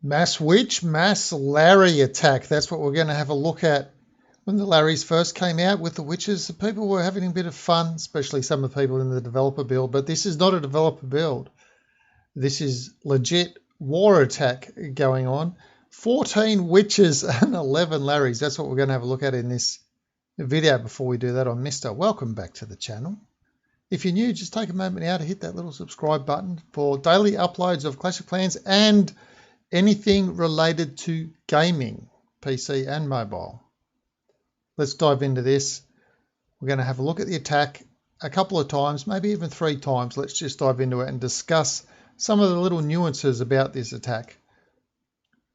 Mass Witch, Mass Larry attack. That's what we're going to have a look at. When the Larrys first came out with the witches, the people were having a bit of fun, especially some of the people in the developer build. But this is not a developer build. This is legit war attack going on. 14 witches and 11 Larrys. That's what we're going to have a look at in this video. Before we do that, I'm Mr. Welcome back to the channel. If you're new, just take a moment now to hit that little subscribe button for daily uploads of Clash of Clans and anything related to gaming, PC and mobile. Let's dive into this. We're going to have a look at the attack a couple of times, maybe even 3 times. Let's just dive into it and discuss some of the little nuances about this attack.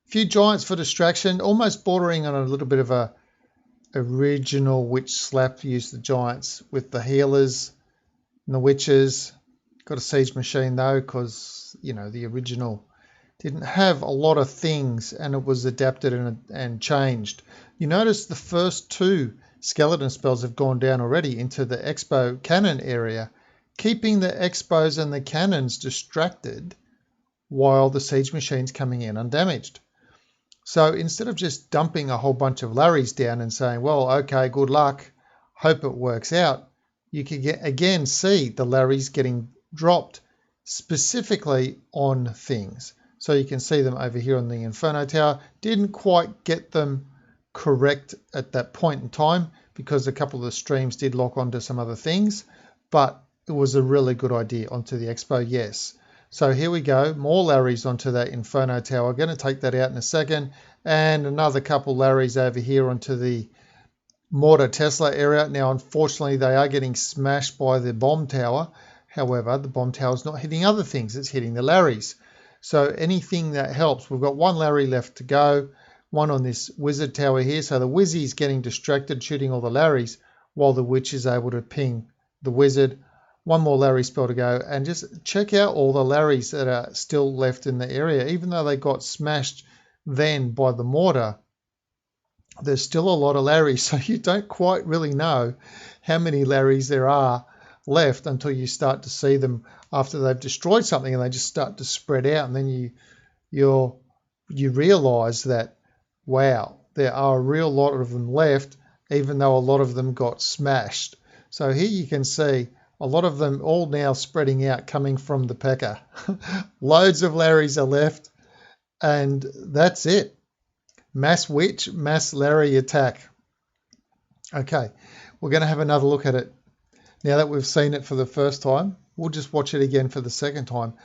A few giants for distraction, almost bordering on a little bit of a original witch slap. Use the giants with the healers and the witches. Got a siege machine though, because you know the original didn't have a lot of things and it was adapted and changed. You notice the first 2 skeleton spells have gone down already into the expo cannon area, keeping the expos and the cannons distracted while the siege machine's coming in undamaged. So instead of just dumping a whole bunch of Larrys down and saying, well, okay, good luck, hope it works out, you can again see the Larrys getting dropped specifically on things. So you can see them over here on the Inferno Tower. Didn't quite get them correct at that point in time because a couple of the streams did lock onto some other things, but it was a really good idea onto the Expo, yes. So here we go, more Larrys onto that Inferno Tower. I'm going to take that out in a second, and another couple Larrys over here onto the Mortar Tesla area. Now, unfortunately, they are getting smashed by the bomb tower. However, the bomb tower is not hitting other things, it's hitting the Larrys. So anything that helps. We've got 1 Larry left to go, 1 on this wizard tower here. So the wizzy's getting distracted, shooting all the Larrys, while the witch is able to ping the wizard. 1 more Larry spell to go, and just check out all the Larrys that are still left in the area. Even though they got smashed then by the mortar, there's still a lot of Larrys, so you don't quite really know how many Larrys there are left until you start to see them after they've destroyed something and they just start to spread out, and then you realize that, wow, there are a real lot of them left, even though a lot of them got smashed. So here you can see a lot of them all now spreading out, coming from the P.E.K.K.A. Loads of Larrys are left, and that's it. Mass Witch, Mass Larry attack. Okay, we're going to have another look at it. Now that we've seen it for the first time, we'll just watch it again for the second time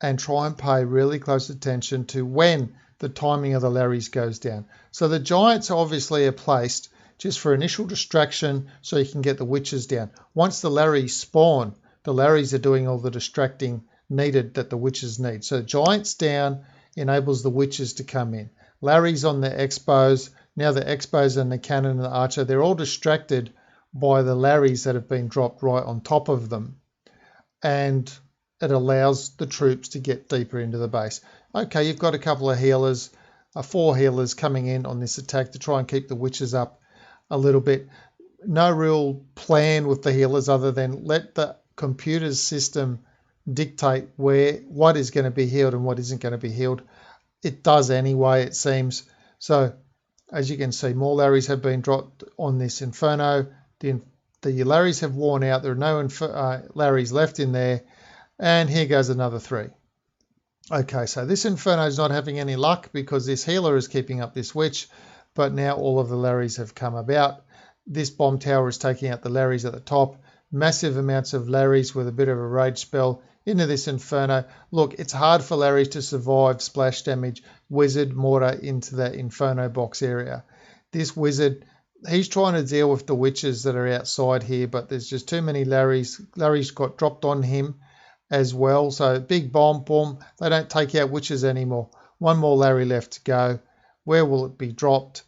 and try and pay really close attention to when the timing of the Larrys goes down. So the giants obviously are placed just for initial distraction so you can get the witches down. Once the Larrys spawn, the Larrys are doing all the distracting needed that the witches need. So giants down enables the witches to come in. Larrys on the expos. Now the expos and the cannon and the archer, they're all distracted by the Larrys that have been dropped right on top of them, and it allows the troops to get deeper into the base. Okay, you've got a couple of healers, 4 healers coming in on this attack to try and keep the witches up a little bit. No real plan with the healers other than let the computer system dictate what is going to be healed and what isn't going to be healed. It does anyway, it seems. So as you can see, more Larrys have been dropped on this Inferno. The Larrys have worn out. There are no Larrys left in there. And here goes another 3. Okay, so this Inferno is not having any luck because this healer is keeping up this witch. But now all of the Larrys have come about. This bomb tower is taking out the Larrys at the top. Massive amounts of Larrys with a bit of a rage spell into this Inferno. Look, it's hard for Larrys to survive splash damage, wizard, mortar into that Inferno box area. This wizard, he's trying to deal with the witches that are outside here, but there's just too many Larrys. Larrys got dropped on him as well. So big bomb, boom. They don't take out witches anymore. 1 more Larry left to go. Where will it be dropped?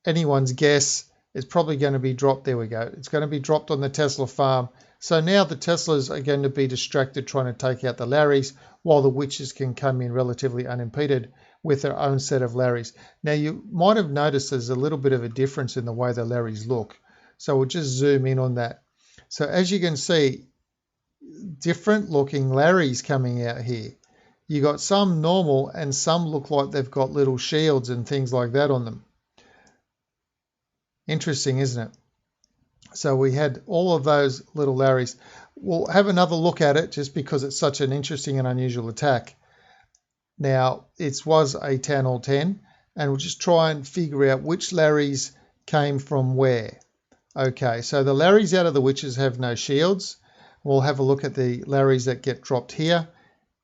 Anyone's guess. It's probably going to be dropped. There we go. It's going to be dropped on the Tesla farm. So now the Teslas are going to be distracted trying to take out the Larrys, while the witches can come in relatively unimpeded with their own set of Larrys. Now you might have noticed there's a little bit of a difference in the way the Larrys look. So we'll just zoom in on that. So as you can see, different looking Larrys coming out here. You got some normal and some look like they've got little shields and things like that on them. Interesting, isn't it? So we had all of those little Larrys. We'll have another look at it just because it's such an interesting and unusual attack. Now, it was a Town Hall 10, and we'll just try and figure out which Larrys came from where. Okay, so the Larrys out of the Witches have no shields. We'll have a look at the Larrys that get dropped here,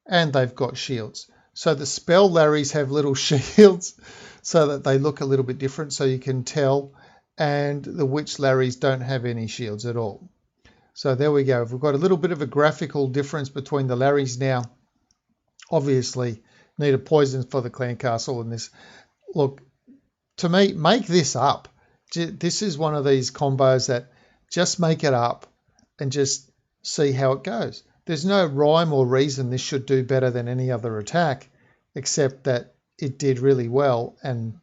and they've got shields. So the spell Larrys have little shields so that they look a little bit different, so you can tell. And the Witch Larrys don't have any shields at all. So there we go. We've got a little bit of a graphical difference between the Larrys now. Obviously, need a poison for the clan castle in this. Look, to me, make this up. This is one of these combos that just make it up and just see how it goes. There's no rhyme or reason this should do better than any other attack, except that it did really well and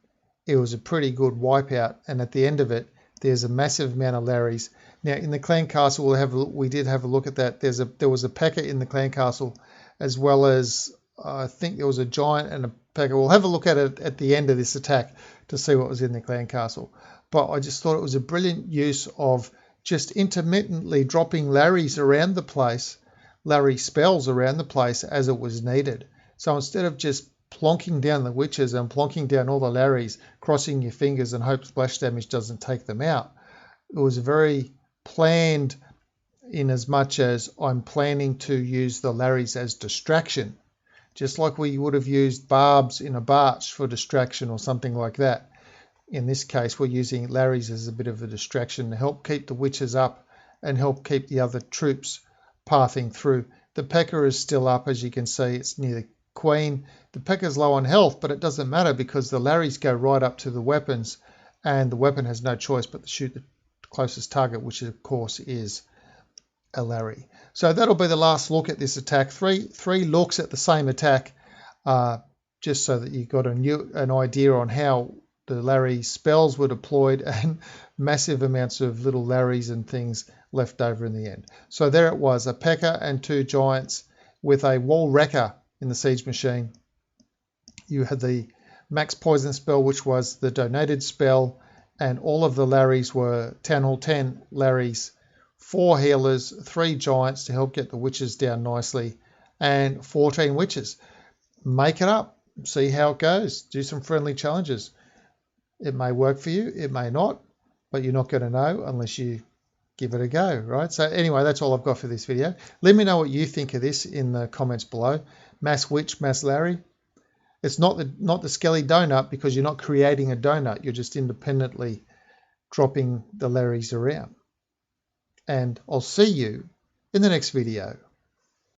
it was a pretty good wipeout. And at the end of it, there's a massive amount of Larrys. Now, in the clan castle, we did have a look at that. There was a P.E.K.K.A in the clan castle, as well as I think there was a giant and a P.E.K.K.A. We'll have a look at it at the end of this attack to see what was in the clan castle. But I just thought it was a brilliant use of just intermittently dropping Larrys around the place, Larry spells around the place as it was needed. So instead of just plonking down the Witches and plonking down all the Larrys, crossing your fingers and hope splash damage doesn't take them out, it was very planned in as much as I'm planning to use the Larrys as distraction, just like we would have used barbs in a barch for distraction or something like that. In this case, we're using Larrys as a bit of a distraction to help keep the Witches up and help keep the other troops pathing through. The P.E.K.K.A is still up, as you can see. It's near the Queen. The P.E.K.K.A is low on health, but it doesn't matter because the Larrys go right up to the weapons and the weapon has no choice but to shoot the closest target, which of course is a Larry. So that'll be the last look at this attack. Three looks at the same attack, just so that you got an idea on how the Larry spells were deployed and massive amounts of little Larrys and things left over in the end. So there it was, a P.E.K.K.A and 2 giants with a wall wrecker in the siege machine. You had the max poison spell, which was the donated spell, and all of the Larrys were Town Hall 10 Larrys, 4 healers, 3 giants to help get the Witches down nicely, and 14 Witches. Make it up, see how it goes, do some friendly challenges. It may work for you, it may not, but you're not going to know unless you give it a go, right? So anyway, that's all I've got for this video. Let me know what you think of this in the comments below. Mass Witch, Mass Larry. It's not the Skelly donut because you're not creating a donut. You're just independently dropping the Larrys around. And I'll see you in the next video.